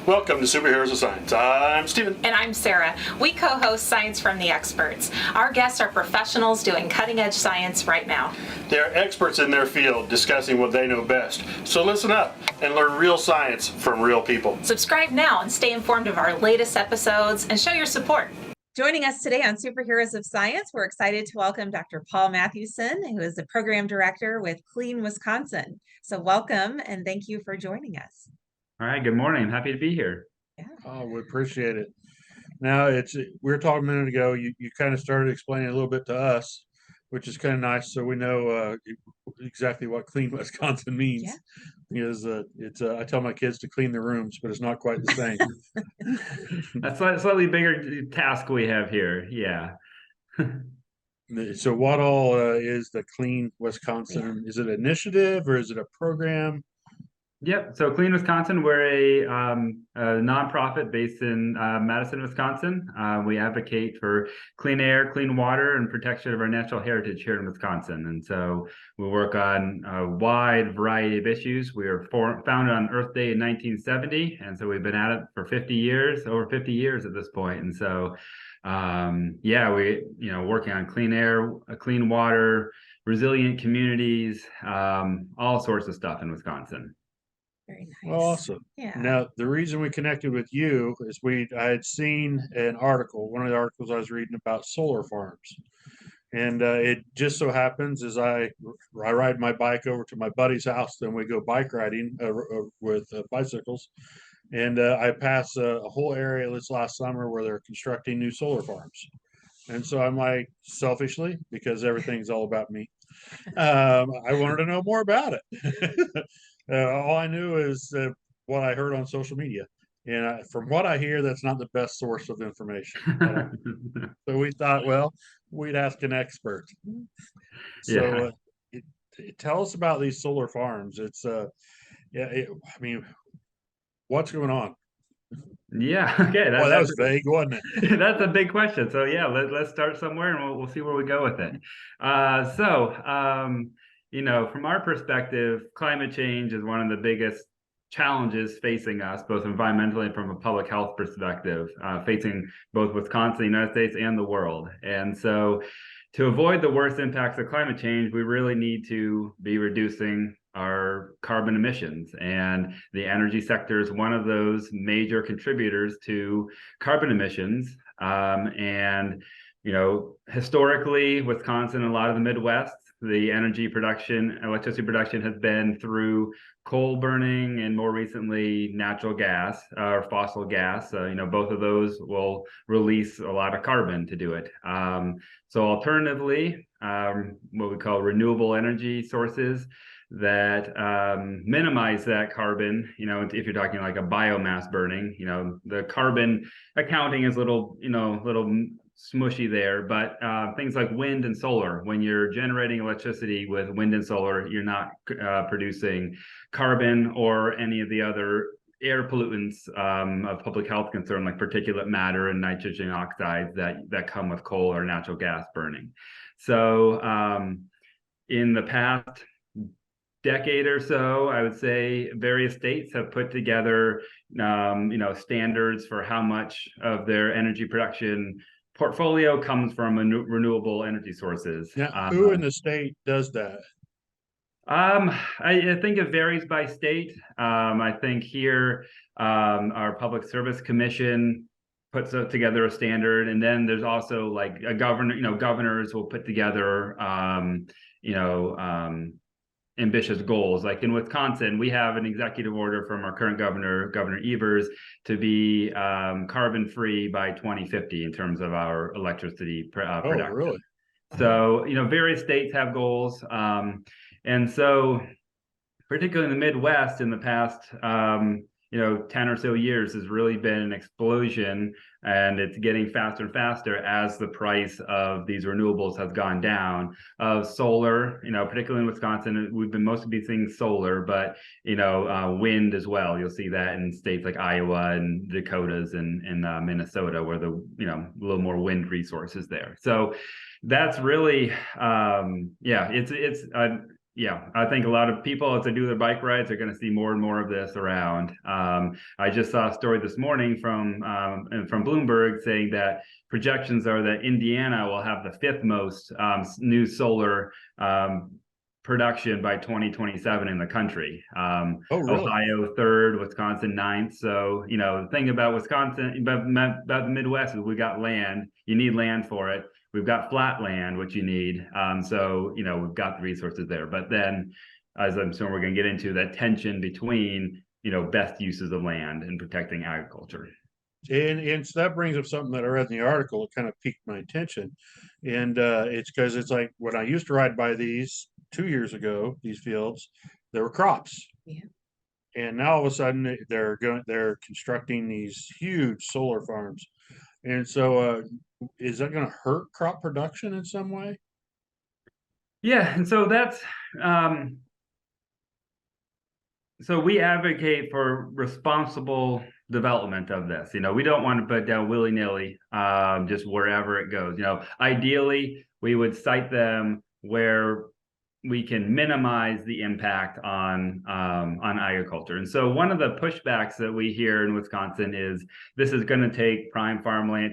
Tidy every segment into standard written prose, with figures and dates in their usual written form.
Welcome to Superheroes of Science. I'm Stephen. And I'm Sarah. We co-host Science from the Experts. Our guests are professionals doing cutting-edge science right now. They're experts in their field discussing what they know best. So listen up and learn real science from real people. Subscribe now and stay informed of our latest episodes and show your support. Joining us today on Superheroes of Science, we're excited to welcome Dr. Paul Mathewson, who is the program director with Clean Wisconsin. So welcome and thank you for joining us. All right, good morning. Happy to be here. Yeah. Oh, we appreciate it. Now, we were talking a minute ago, you kind of started explaining a little bit to us, which is kind of nice, so we know exactly what Clean Wisconsin means. Yeah. Because I tell my kids to clean their rooms, but it's not quite the same. That's a slightly bigger task we have here. Yeah. So what all is the Clean Wisconsin? Is it an initiative or is it a program? Yep. So Clean Wisconsin, we're a nonprofit based in Mathewson, Wisconsin. We advocate for clean air, clean water, and protection of our natural heritage here in Wisconsin. And so we work on a wide variety of issues. We were founded on Earth Day in 1970, and so we've been at it for 50 years, over 50 years at this point. And so, working on clean air, clean water, resilient communities, all sorts of stuff in Wisconsin. Very nice. Awesome. Yeah. Now, the reason we connected with you is I had seen an article, one of the articles I was reading about solar farms. And it just so happens as I ride my bike over to my buddy's house, then we go bike riding with bicycles. And I pass a whole area this last summer where they're constructing new solar farms. And so I'm like, selfishly, because everything's all about me, I wanted to know more about it. All I knew is what I heard on social media. And from what I hear, that's not the best source of information. So we thought, well, we'd ask an expert. So tell us about these solar farms. It's, what's going on? Yeah. Okay. That was vague, wasn't it? That's a big question. So yeah, let's start somewhere and we'll see where we go with it. From our perspective, climate change is one of the biggest challenges facing us, both environmentally and from a public health perspective, facing both Wisconsin, the United States, and the world. And so to avoid the worst impacts of climate change, we really need to be reducing our carbon emissions. And the energy sector is one of those major contributors to carbon emissions. Historically, Wisconsin, a lot of the Midwest, the electricity production has been through coal burning and more recently natural gas or fossil gas. Both of those will release a lot of carbon to do it. So alternatively, what we call renewable energy sources that minimize that carbon. If you're talking like a biomass burning, the carbon accounting is a little smushy there, but things like wind and solar, when you're generating electricity with wind and solar, you're not producing carbon or any of the other air pollutants of public health concern, like particulate matter and nitrogen oxides that come with coal or natural gas burning. So in the past decade or so, I would say various states have put together standards for how much of their energy production portfolio comes from renewable energy sources. Now, who in the state does that? I think it varies by state. I think here our Public Service Commission puts together a standard, and then there's also like a governors will put together ambitious goals. Like in Wisconsin, we have an executive order from our current governor, Governor Evers, to be carbon free by 2050 in terms of our electricity production. Oh, really? So, various states have goals. And so particularly in the Midwest in the past, 10 or so years has really been an explosion, and it's getting faster and faster as the price of these renewables has gone down. Of solar, particularly in Wisconsin, we've been mostly seeing solar, but wind as well. You'll see that in states like Iowa and Dakotas and Minnesota, where the a little more wind resources there. So that's really it's Yeah, I think a lot of people, as they do their bike rides, are going to see more and more of this around. I just saw a story this morning from Bloomberg saying that projections are that Indiana will have the fifth most new solar production by 2027 in the country. Oh, really? Ohio third, Wisconsin ninth. So, the thing about Wisconsin, about the Midwest, is we got land. You need land for it. We've got flat land, which you need. So, we've got the resources there. But then, as I'm sure we're going to get into, that tension between, best uses of land and protecting agriculture. And so that brings up something that I read in the article. It kind of piqued my attention, and it's because it's like when I used to ride by these 2 years ago, these fields, there were crops. Yeah. And now all of a sudden they're constructing these huge solar farms, and so is that going to hurt crop production in some way? Yeah, and so that's so we advocate for responsible development of this. We don't want to put down willy-nilly, just wherever it goes. Ideally, we would site them where we can minimize the impact on agriculture. And so one of the pushbacks that we hear in Wisconsin is this is going to take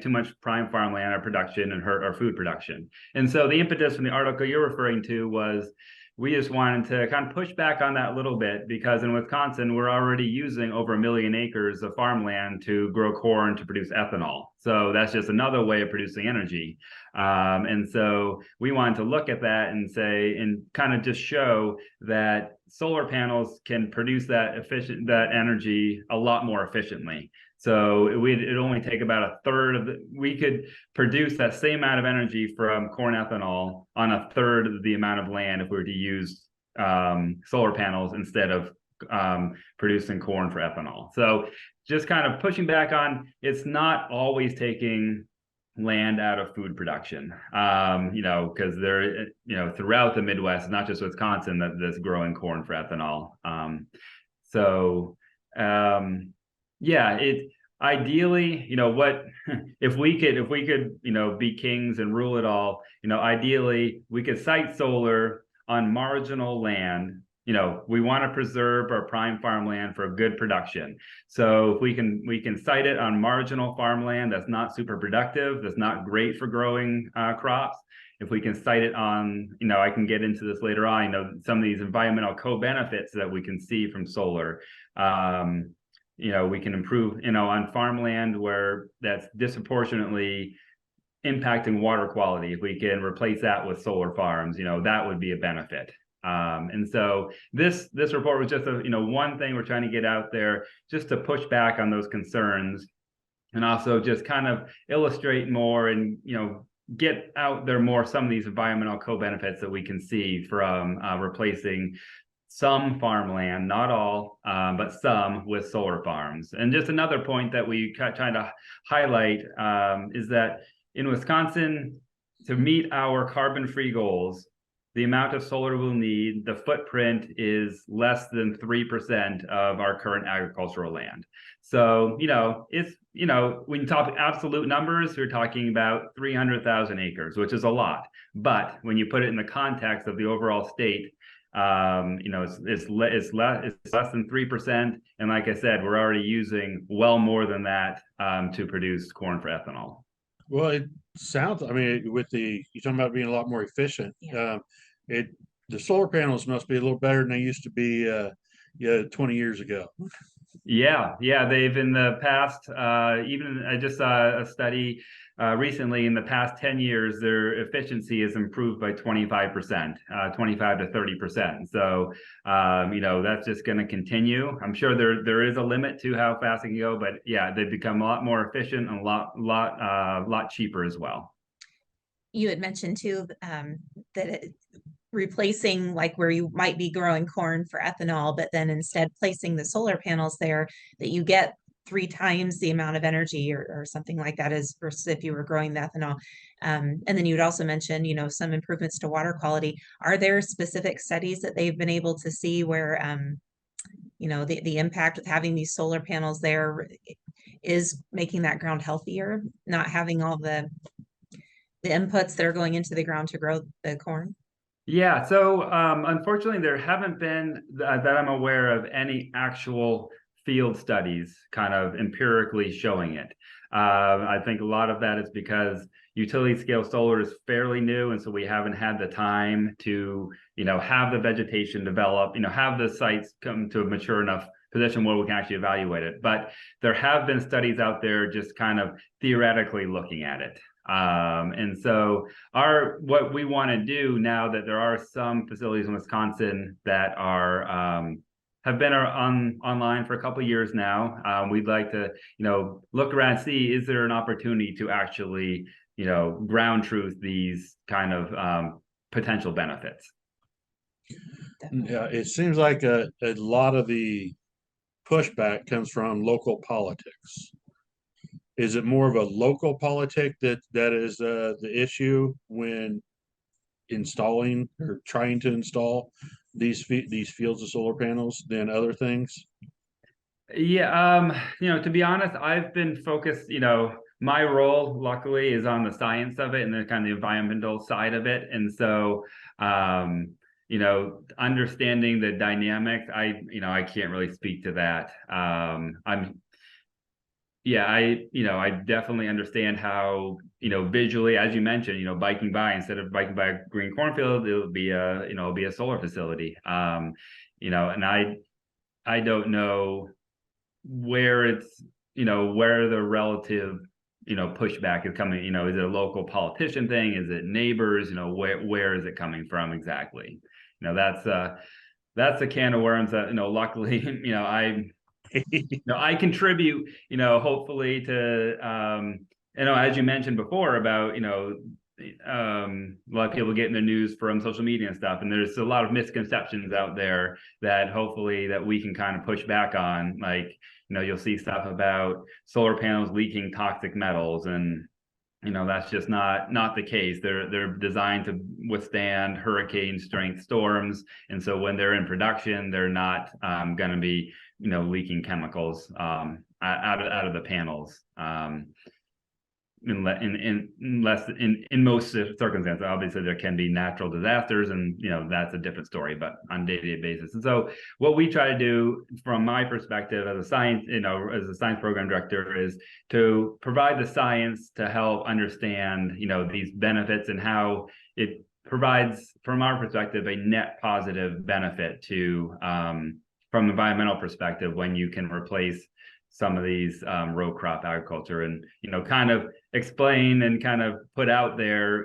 too much prime farmland our production and hurt our food production. And so the impetus from the article you're referring to was we just wanted to kind of push back on that a little bit, because in Wisconsin, we're already using over 1 million acres of farmland to grow corn to produce ethanol. So that's just another way of producing energy. And so we wanted to look at that and say, and kind of just show that solar panels can produce that energy a lot more efficiently. So it'd only take about a third we could produce that same amount of energy from corn ethanol on a third of the amount of land if we were to use solar panels instead of producing corn for ethanol. So just kind of pushing back on, it's not always taking land out of food production, because there, throughout the Midwest, not just Wisconsin, that's growing corn for ethanol. Yeah, it ideally, what if we could, be kings and rule it all, ideally we could site solar on marginal land. We want to preserve our prime farmland for good production. So if we can site it on marginal farmland that's not super productive, that's not great for growing crops. If we can site it on, I can get into this later on, some of these environmental co-benefits that we can see from solar. We can improve, on farmland where that's disproportionately impacting water quality. If we can replace that with solar farms, that would be a benefit. And so this report was just one thing we're trying to get out there just to push back on those concerns, and also just kind of illustrate more and get out there more some of these environmental co-benefits that we can see from replacing some farmland, not all, but some, with solar farms. And just another point that we trying to highlight is that in Wisconsin, to meet our carbon-free goals, the amount of solar we'll need, the footprint is less than 3% of our current agricultural land. So, it's, when you talk absolute numbers, you're talking about 300,000 acres, which is a lot. But when you put it in the context of the overall state, it's less than 3%. And like I said, we're already using well more than that to produce corn for ethanol. Well, it sounds, with you're talking about being a lot more efficient. Yeah. The solar panels must be a little better than they used to be 20 years ago. Yeah, they've in the past, even I just saw a study recently, in the past 10 years, their efficiency has improved by 25%, 25 to 30%. So, that's just going to continue. I'm sure there is a limit to how fast it can go, but yeah, they've become a lot more efficient and a lot cheaper as well. You had mentioned too that replacing, like, where you might be growing corn for ethanol, but then instead placing the solar panels there, that you get 3 times the amount of energy or something like that, as versus if you were growing the ethanol. And then you'd also mention, some improvements to water quality. Are there specific studies that they've been able to see where, the impact of having these solar panels there is making that ground healthier, not having all the inputs that are going into the ground to grow the corn? Yeah, so unfortunately, there haven't been that I'm aware of any actual field studies kind of empirically showing it. I think a lot of that is because utility scale solar is fairly new, and so we haven't had the time to, have the vegetation develop, have the sites come to a mature enough position where we can actually evaluate it. But there have been studies out there just kind of theoretically looking at it. And so what we want to do now that there are some facilities in Wisconsin that are have been online for a couple of years now, we'd like to look around and see, is there an opportunity to actually ground truth these kind of potential benefits. Yeah, it seems like a lot of the pushback comes from local politics. Is it more of a local politic that is the issue when installing or trying to install these fields of solar panels than other things? Yeah, to be honest, I've been focused, my role luckily is on the science of it and the kind of the environmental side of it. And so understanding the dynamics, I can't really speak to that. I definitely understand how, visually, as you mentioned, biking by, instead of biking by a green cornfield, it'll be a solar facility. And I don't know where it's, where the relative, pushback is coming. Is it a local politician thing? Is it neighbors? Where is it coming from exactly? That's a can of worms that, luckily, I contribute, hopefully to, as you mentioned before about, a lot of people getting their news from social media and stuff, and there's a lot of misconceptions out there that hopefully that we can kind of push back on. Like, you'll see stuff about solar panels leaking toxic metals, and that's just not the case. They're designed to withstand hurricane strength storms, and so when they're in production, they're not going to be leaking chemicals out of the panels. In most circumstances, obviously there can be natural disasters, and that's a different story, but on a day-to-day basis. And so what we try to do from my perspective as a science program director is to provide the science to help understand these benefits and how it provides, from our perspective, a net positive benefit to from an environmental perspective when you can replace some of these row crop agriculture, and kind of explain and kind of put out there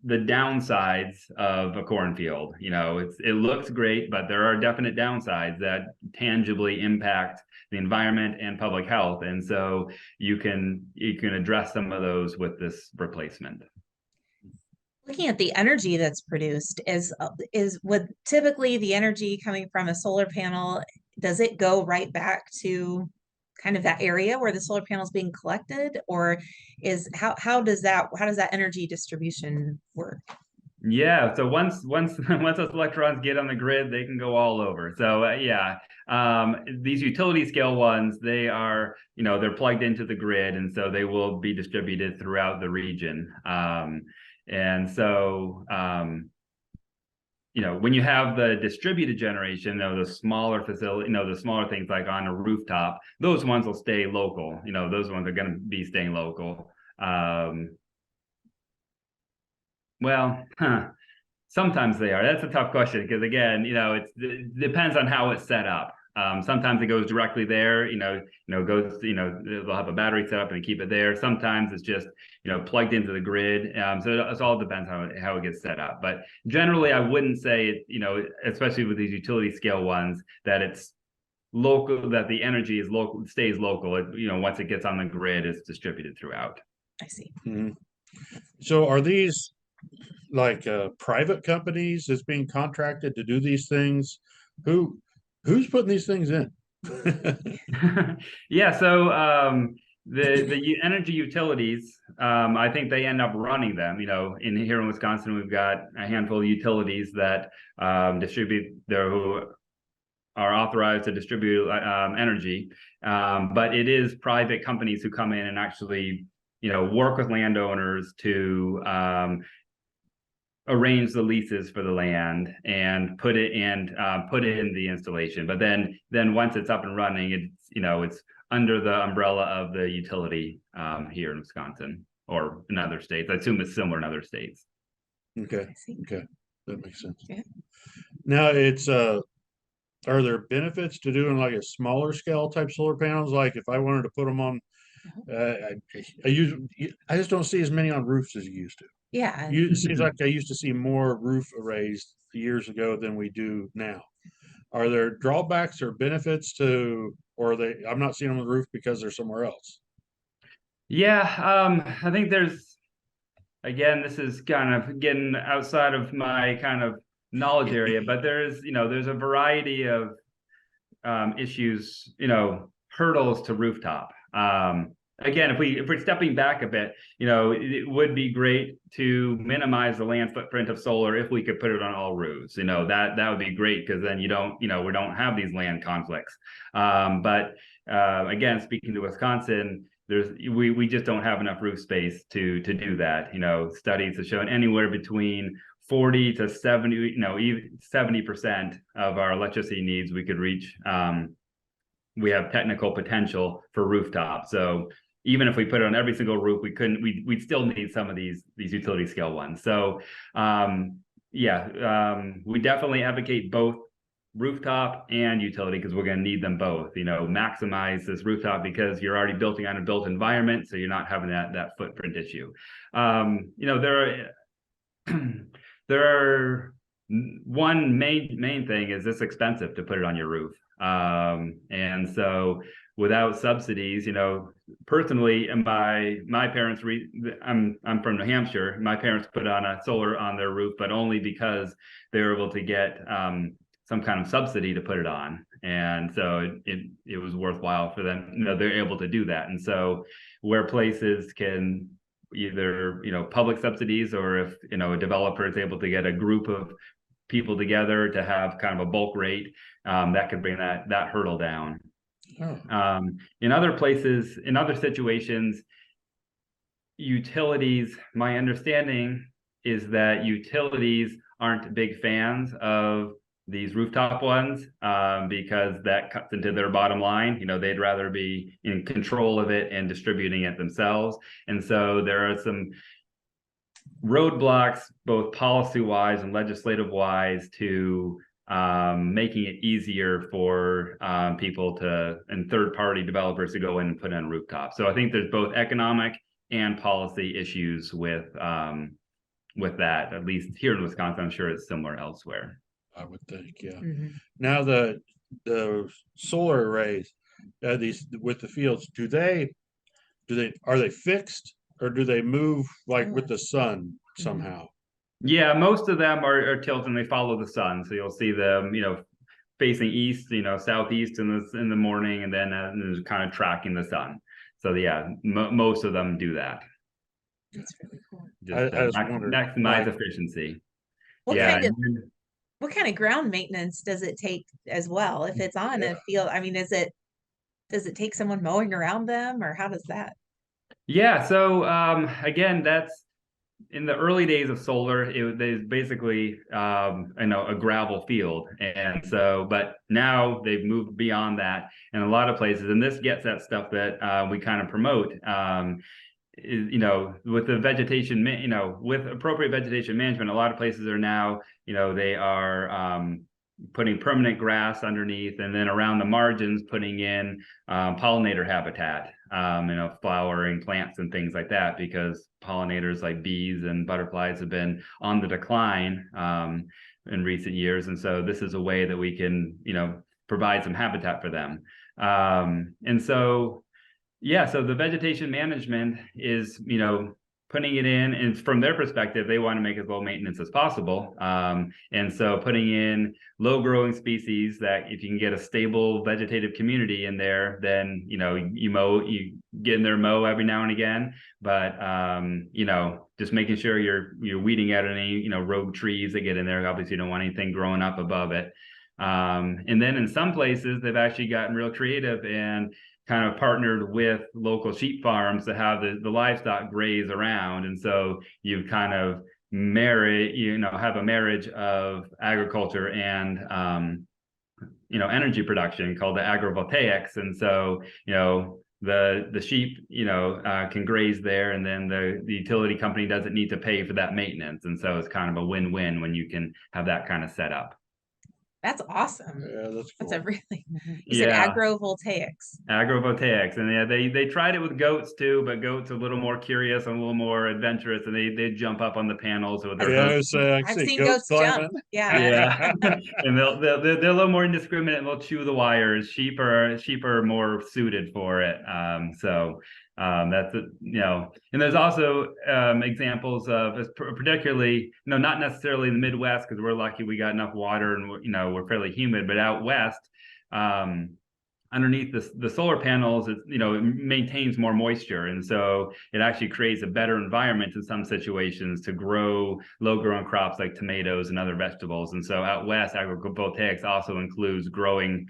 the downsides of a cornfield. It looks great, but there are definite downsides that tangibly impact the environment and public health, and so you can address some of those with this replacement. Looking at the energy that's produced, would typically the energy coming from a solar panel, does it go right back to kind of that area where the solar panel is being collected, or how does that energy distribution work? Yeah, so once those electrons get on the grid, they can go all over. So these utility scale ones, they are they're plugged into the grid, and so they will be distributed throughout the region. And so when you have the distributed generation, the smaller facility, the smaller things like on a rooftop, those ones will stay local. Those ones are going to be staying local. Sometimes they are. That's a tough question because, again, it depends on how it's set up. Sometimes it goes directly there, they'll have a battery set up and keep it there. Sometimes it's just, plugged into the grid. So it all depends how it gets set up. But generally, I wouldn't say, especially with these utility scale ones, that it's local, that the energy is local, stays local. Once it gets on the grid, it's distributed throughout. I see. Mm-hmm. So are these like private companies that's being contracted to do these things? Who's putting these things in? Yeah, so the energy utilities, I think they end up running them. Here in Wisconsin, we've got a handful of utilities that who are authorized to distribute energy, but it is private companies who come in and actually work with landowners to arrange the leases for the land and put in the installation. But then once it's up and running, it's under the umbrella of the utility here in Wisconsin or in other states. I assume it's similar in other states. Okay. I see. Okay. That makes sense. Yeah. Now it's are there benefits to doing like a smaller scale type solar panels? Like if I wanted to put them on, I just don't see as many on roofs as you used to. Yeah. It seems like I used to see more roof arrays years ago than we do now. Are there drawbacks or benefits to, or are they? I'm not seeing them on the roof because they're somewhere else. Yeah, I think again, this is kind of getting outside of my kind of knowledge area, but there's a variety of issues, hurdles to rooftop. Again, if we're stepping back a bit, it would be great to minimize the land footprint of solar if we could put it on all roofs. That would be great because then we don't have these land conflicts. But again, speaking to Wisconsin, we just don't have enough roof space to do that. Studies have shown anywhere between 40 to 70, even 70% of our electricity needs we could reach. We have technical potential for rooftop. So even if we put it on every single roof, we'd still need some of these utility scale ones. So we definitely advocate both rooftop and utility because we're going to need them both. Maximize this rooftop because you're already building on a built environment, so you're not having that footprint issue. There are one main thing is it's expensive to put it on your roof. And so without subsidies, personally, my parents, I'm from New Hampshire. My parents put on a solar on their roof, but only because they were able to get some kind of subsidy to put it on. And so it was worthwhile for them. They're able to do that. And so where places can either, public subsidies, or if, a developer is able to get a group of people together to have kind of a bulk rate, that could bring that hurdle down. Oh. In other places, in other situations, utilities, my understanding is that utilities aren't big fans of these rooftop ones because that cuts into their bottom line. They'd rather be in control of it and distributing it themselves. And so there are some roadblocks, both policy-wise and legislative-wise, to making it easier for people and third-party developers to go in and put in rooftops. So I think there's both economic and policy issues with that. At least here in Wisconsin, I'm sure it's similar elsewhere. I would think, yeah. Mhm. Now the solar arrays, these with the fields, are they fixed or do they move like with the sun somehow? Yeah, most of them are tilted and they follow the sun. So you'll see them, facing east, southeast in the morning, and then kind of tracking the sun. So yeah, most of them do that. That's really cool. Just I just wondered, maximize efficiency. What kind of ground maintenance does it take as well? If it's on a field, I mean, does it take someone mowing around them, or how does that? Yeah, so again, that's in the early days of solar, there's basically a gravel field. And so, but now they've moved beyond that in a lot of places, and this gets at stuff that we kind of promote. With the vegetation, with appropriate vegetation management, a lot of places are now, they are putting permanent grass underneath, and then around the margins putting in pollinator habitat, flowering plants and things like that, because pollinators like bees and butterflies have been on the decline in recent years. And so this is a way that we can, provide some habitat for them. And so, so the vegetation management is, putting it in, and from their perspective, they want to make as low maintenance as possible. And so putting in low growing species that if you can get a stable vegetative community in there, then, you get in there, mow every now and again, but, just making sure you're weeding out any, rogue trees that get in there. Obviously you don't want anything growing up above it. And then in some places they've actually gotten real creative and kind of partnered with local sheep farms to have the livestock graze around. And so you've kind of have a marriage of agriculture and energy production called the agrivoltaics. And so, the sheep, can graze there, and then the utility company doesn't need to pay for that maintenance. And so it's kind of a win-win when you can have that kind of set up. That's awesome. Yeah, that's cool. That's a really, you said agrovoltaics. Agrovoltaics, and they tried it with goats too, but goats are a little more curious and a little more adventurous, and they jump up on the panels with their hooves. I've seen goats jump. Yeah, and they're a little more indiscriminate, and they'll chew the wires. Sheep are more suited for it. That's and there's also examples of, particularly, not necessarily in the Midwest, because we're lucky we got enough water and we're fairly humid, but out west, underneath the solar panels, it maintains more moisture, and so it actually creates a better environment in some situations to grow low-growing crops like tomatoes and other vegetables. And so out west, agrivoltaics also includes growing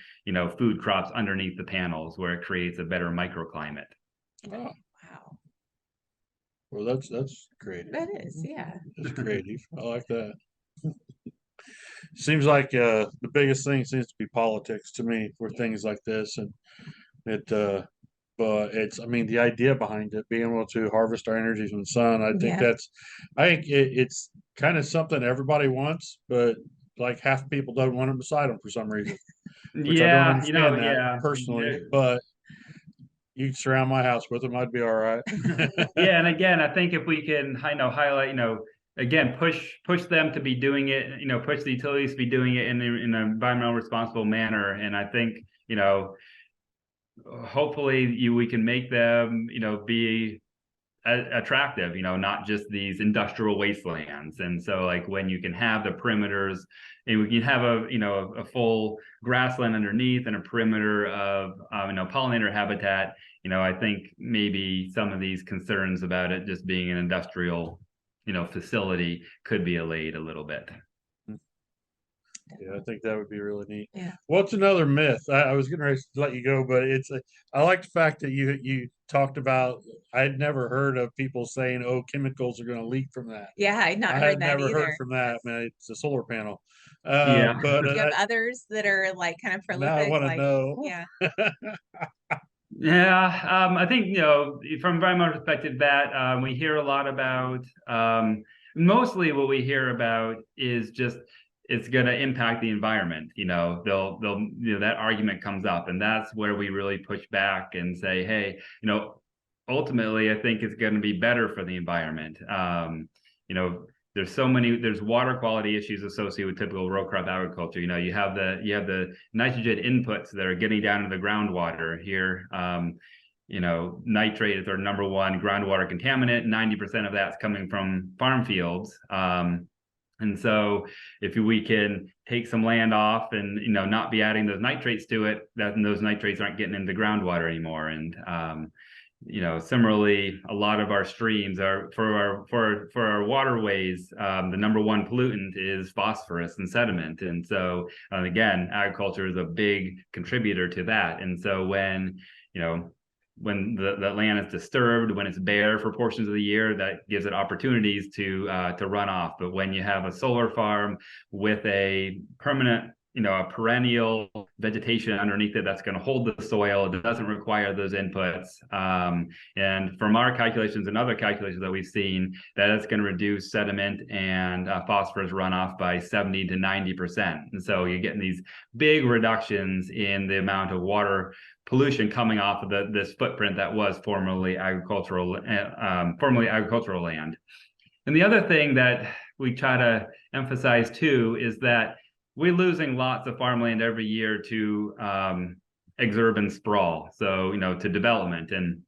food crops underneath the panels, where it creates a better microclimate. Oh, Wow. well, that's creative. That is, yeah. That's creative. I like that. Seems like the biggest thing seems to be politics to me for things like this, and but it's, I mean, the idea behind it, being able to harvest our energy from the sun, I think it's kind of something everybody wants, but like half people don't want them beside them for some reason, which I don't understand that personally, but you surround my house with them, I'd be all right. Yeah, and again, I think if we can, highlight, again, push them to be doing it, push the utilities to be doing it in an environmental responsible manner, and I think, hopefully we can make them, be attractive, not just these industrial wastelands. And so, like, when you can have the perimeters, and we can have a full grassland underneath and a perimeter of pollinator habitat, I think maybe some of these concerns about it just being an industrial facility could be allayed a little bit. Yeah, I think that would be really neat. Yeah. What's another myth? I was getting ready to let you go, but I like the fact that you talked about, I'd never heard of people saying, "Oh, chemicals are going to leak from that." Yeah, I'd not I heard had that never either. heard from that. Man, it's a solar panel. Yeah. But Do you have others that are like kind of now I prolific? want to know. Yeah. Yeah, I think, from environmental perspective, that we hear a lot about, mostly what we hear about is just it's going to impact the environment. They'll that argument comes up, and that's where we really push back and say, hey, ultimately, I think it's going to be better for the environment. There's water quality issues associated with typical row crop agriculture. You have the nitrogen inputs that are getting down into the groundwater here. Nitrate is our number one groundwater contaminant. 90% of that's coming from farm fields. And so if we can take some land off and not be adding those nitrates to it, then those nitrates aren't getting into groundwater anymore. And similarly, a lot of our streams are for our waterways. The number one pollutant is phosphorus and sediment, and so again, agriculture is a big contributor to that. And so when the land is disturbed, when it's bare for portions of the year, that gives it opportunities to run off. But when you have a solar farm with a permanent, a perennial vegetation underneath it that's going to hold the soil, it doesn't require those inputs. And from our calculations and other calculations that we've seen, that it's going to reduce sediment and phosphorus runoff by 70 to 90%. And so you're getting these big reductions in the amount of water pollution coming off of this footprint that was formerly agricultural land. And the other thing that we try to emphasize too is that we're losing lots of farmland every year to exurban sprawl, so to development. And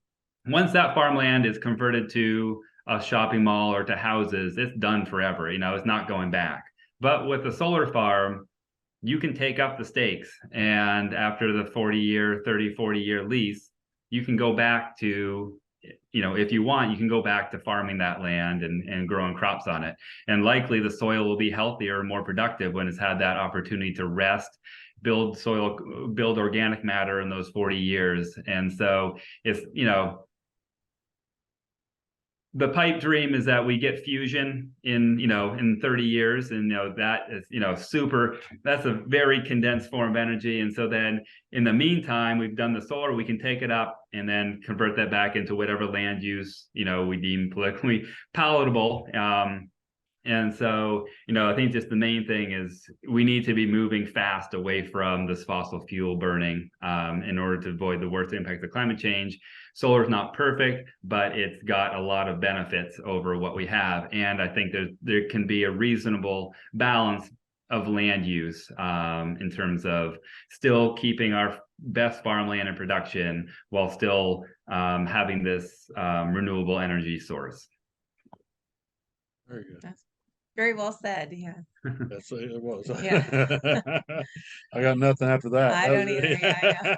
once that farmland is converted to a shopping mall or to houses, it's done forever. It's not going back. But with a solar farm, you can take up the stakes, and after the 40-year lease, you can go back to, if you want, you can go back to farming that land and growing crops on it. And likely the soil will be healthier and more productive when it's had that opportunity to rest, build organic matter in those 40 years. And so it's, the pipe dream is that we get fusion in 30 years, and that is that's a very condensed form of energy. And so then in the meantime, we've done the solar, we can take it up and then convert that back into whatever land use we deem politically palatable. And so, I think just the main thing is we need to be moving fast away from this fossil fuel burning in order to avoid the worst impact of climate change. Solar is not perfect, but it's got a lot of benefits over what we have. And I think there can be a reasonable balance of land use in terms of still keeping our best farmland in production while still having this renewable energy source. Very good. That's very well said. Yeah. That's it was. Yeah. I got nothing after that. I don't either. Yeah,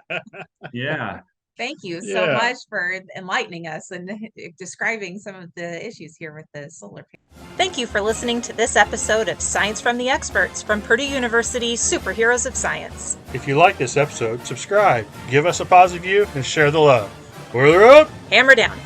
Yeah. Thank you so Yeah. much for enlightening us and describing some of the issues here with the solar panel. Thank you for listening to this episode of Science from the Experts from Purdue University Superheroes of Science. If you like this episode, subscribe, give us a positive review, and share the love. Boiler up! Hammer down.